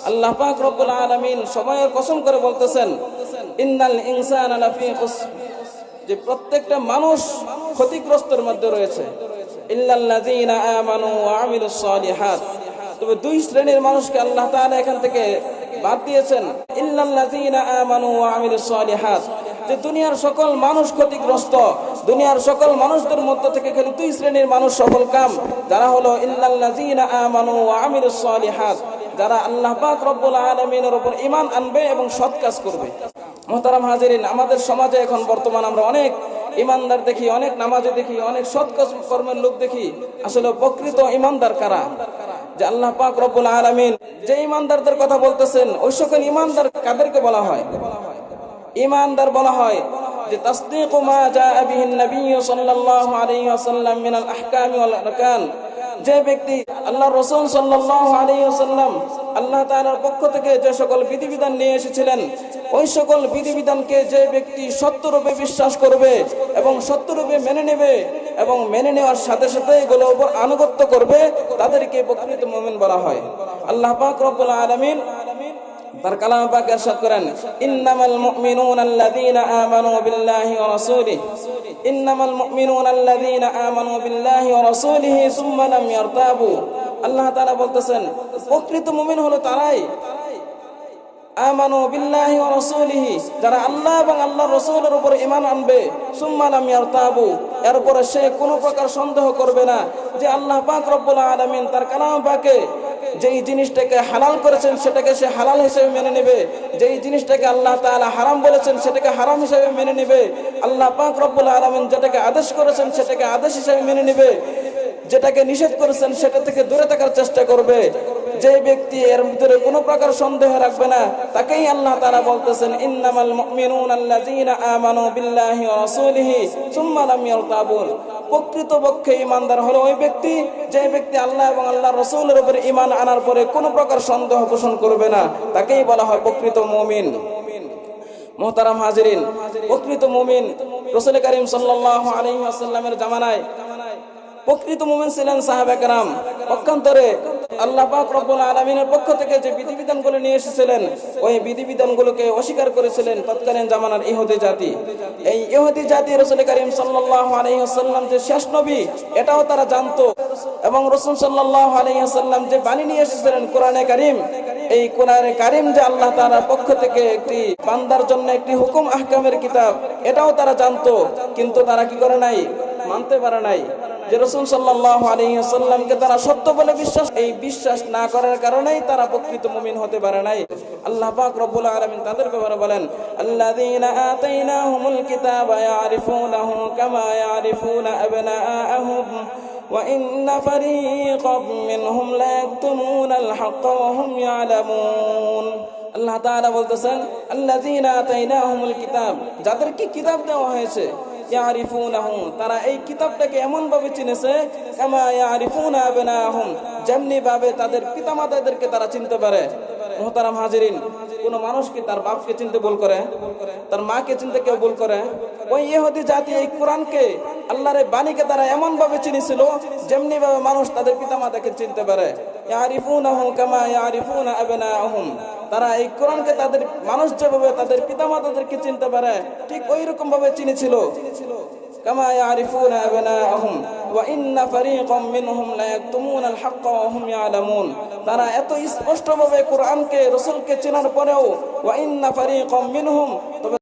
আল্লাহ পাক রব্বুল আলামিন সময়ের কসম করে বলতেছেন, ইন্নাল ইনসানা লাফি খুসর, যে প্রত্যেকটা মানুষ ক্ষতিগ্রস্তের মধ্যে রয়েছে। ইল্লাল্লাযীনা আমানু ওয়া আমিলুস সালিহাত, তবে দুই শ্রেণীর মানুষকে আল্লাহ তাআলা এখান থেকে বাদ দিয়েছেন। ইল্লাল্লাযীনা আমানু ওয়া আমিলুস সালিহাত, যে দুনিয়ার সকল মানুষ ক্ষতিগ্রস্ত, দুনিয়ার সকল মানুষদের মধ্যে থেকে খালি দুই শ্রেণীর মানুষ সফল কাম, যারা হলো ইল্লাল্লাযীনা আমানু ওয়া আমিলুস সালিহাত, যারা আল্লাহ পাক রব্বুল আলামিনের উপর ঈমান আনবে এবং সৎ কাজ করবে। মুহতারাম হাজিরিন, আমাদের সমাজে এখন বর্তমান আমরা অনেক ইমানদার দেখি, অনেক নামাজি দেখি, অনেক সৎ কর্মের লোক দেখি। আসলে প্রকৃত ইমানদার কারা? যে আল্লাহ পাক রব্বুল আলামিন যে ইমানদারদের কথা বলতেছেন, ওই সকল ইমানদার কাদেরকে বলা হয়? ইমানদার বলা হয় যে তাসদীকু মা জাআ বিহিন নবী সাল্লাল্লাহু আলাইহি ওয়াসাল্লাম মিনাল আহকাম ওয়াল আরকান, যে ব্যক্তি আল্লাহর রাসূল সাল্লাল্লাহু আলাইহি ওয়াসাল্লাম আল্লাহ তাআলার পক্ষ থেকে যে সকল বিধিবিধান নিয়ে এসেছিলেন, ওই সকল বিধিবিধানকে যে ব্যক্তি সত্যরূপে বিশ্বাস করবে এবং সত্যরূপে মেনে নেবে এবং মেনে নেওয়ার সাথে সাথে এগুলোর উপর আনুগত্য করবে, তাদেরকে প্রকৃত মুমিন বলা হয়। আল্লাহ পাক রব্বুল আলামিন তার কালাম পাকে ইরশাদ করেন, ইন্নামাল মুমিনুনা আল্লাযীনা আমানু বিল্লাহি ওয়া রাসূলিহি, ইন্নামাল মুমিনুনা আল্লাযীনা আমানু বিল্লাহি ওয়া রাসূলিহি সুম্মা লাম ইয়ারতাবু। আল্লাহ তাআলা বলতেছেন, প্রকৃত মুমিন হলো তারাই আমানু বিল্লাহি ওয়া রাসূলিহি, যারা আল্লাহ এবং আল্লাহর রাসূলের উপর ঈমান আনবে, সুম্মা লাম ইয়ারতাবু, এরপরে সে কোনো প্রকার সন্দেহ করবে না যে আল্লাহ পাক রব্বুল আলামিন তার কালাম পাকে যেই জিনিসটাকে হালাল করেছেন সেটাকে সে হালাল হিসেবে মেনে নেবে, যেই জিনিসটাকে আল্লাহ তাআলা হারাম বলেছেন সেটাকে হারাম হিসেবে মেনে নেবে, আল্লাহ পাক রব্বুল আলামিন যেটাকে আদেশ করেছেন সেটাকে আদেশ হিসেবে মেনে নেবে, যেটাকে নিষেধ করেছেন সেটা থেকে দূরে থাকার চেষ্টা করবে। যে ব্যক্তি এর ভিতরে কোনো প্রকার সন্দেহ রাখবে না, তাকেই আল্লাহ তাআলা বলতেছেন, ইন্নামাল মুমিনুনা আল্লাযীনা আমানু বিল্লাহি ওয়া রাসূলিহি সুম্মা লাম ইয়ারতাবু। প্রকৃতপক্ষে ঈমানদার হলো ওই ব্যক্তি, যে ব্যক্তি আল্লাহ এবং আল্লাহর রাসূলের উপরে ঈমান আনার পরে কোনো প্রকার সন্দেহ পোষণ করবে না, তাকেই বলা হয় প্রকৃত মুমিন। মুহতারাম হাজিরিন, প্রকৃত মুমিন রাসূল কারীম সাল্লাল্লাহু আলাইহি ওয়াসাল্লামের জামানায় প্রকৃত মুমিন ছিলেন সাহাবা কেরাম। পক্ষান্তরে আল্লাহ পাক রব্বুল আলামিনের পক্ষ থেকে যে বিধিবিধানগুলো নিয়ে এসেছিলেন, ওই বিধিবিধানগুলোকে অস্বীকার করেছিলেন তৎকালীন জামানার ইহুদি জাতি। এই ইহুদি জাতি রাসূল কারীম সাল্লাল্লাহু আলাইহি ওয়াসাল্লাম যে শেষ নবী, এটাও তারা জানতো, এবং রাসূল সাল্লাল্লাহু আলাইহি ওয়াসাল্লাম যে বাণী নিয়ে এসেছিলেন কোরআনে কারীম, এই কোরআনে কারীম যে আল্লাহ তাআলার পক্ষ থেকে একটি বান্দার জন্য একটি হুকুম আহকামের কিতাব, এটাও তারা জানতো। কিন্তু তারা কি করে নাই? মানতে পারে নাই যে রাসূল সাল্লাল্লাহু আলাইহি ওয়াসাল্লামকে তারা সত্য বলে বিশ্বাস, এই বিশ্বাস না করার কারণেই তারা প্রকৃত মুমিন হতে পারে নাই। আল্লাহ পাক রব্বুল আলামিন তাদের ব্যাপারে বলেন, আল্লাযীনা আতাইনাহুমুল কিতাবা ইয়ারিফুনাহু কামা ইয়ারিফুনা আবনাআহুম ওয়া ইন্না ফারীকাম মিনহুম লা ইয়াকতুমুনাল হাক্কা ওয়া হুম ইয়ালামুন। আল্লাহ তাআলা বলতেছেন, আল্লাযীনা আতাইনাহুমুল কিতাব, যাদেরকে কিতাব দেওয়া হয়েছে, ইয়ারিফুনাহু, তারা এই কিতাবটাকে এমন ভাবে চিনেছে, কামা ইয়ারিফুনা আবনাআহুম, যেমনি ভাবে তাদের পিতামাতাদেরকে তারা চিনতে পারে। মুহতারাম হাজিরিন, কোন মানুষ কি তার বাপকে চিনতে ভুল করে? তার মাকে চিনতে কেউ ভুল করে? ওই ইহুদি জাতি এই কোরআনকে, আল্লাহর এই বাণীকে তারা এমন ভাবে চিনেছিল যেমনি ভাবে মানুষ তাদের পিতামাতাকে চিনতে পারে। ইয়ারিফুনাহু কামা ইয়ারিফুনা আবনাআহুম, তারা এই কোরআনকে তাদের মানুষ যেভাবে তাদের পিতামাতাদেরকে চিনতে পারে, ঠিক ওই রকম ভাবে চিনেছিল। কামা ইয়ারিফুনা আবনাআহুম ওয়া ইন্না ফারীকাম মিনহুম লা ইয়াকতুমুনাল হাক্কা ওয়া হুম ইয়ালামুন। তারা এত স্পষ্টভাবে কোরআনকে, রাসূলকে চেনার পরেও, ওয়া ইন্না ফারীকাম মিনহুম, তবে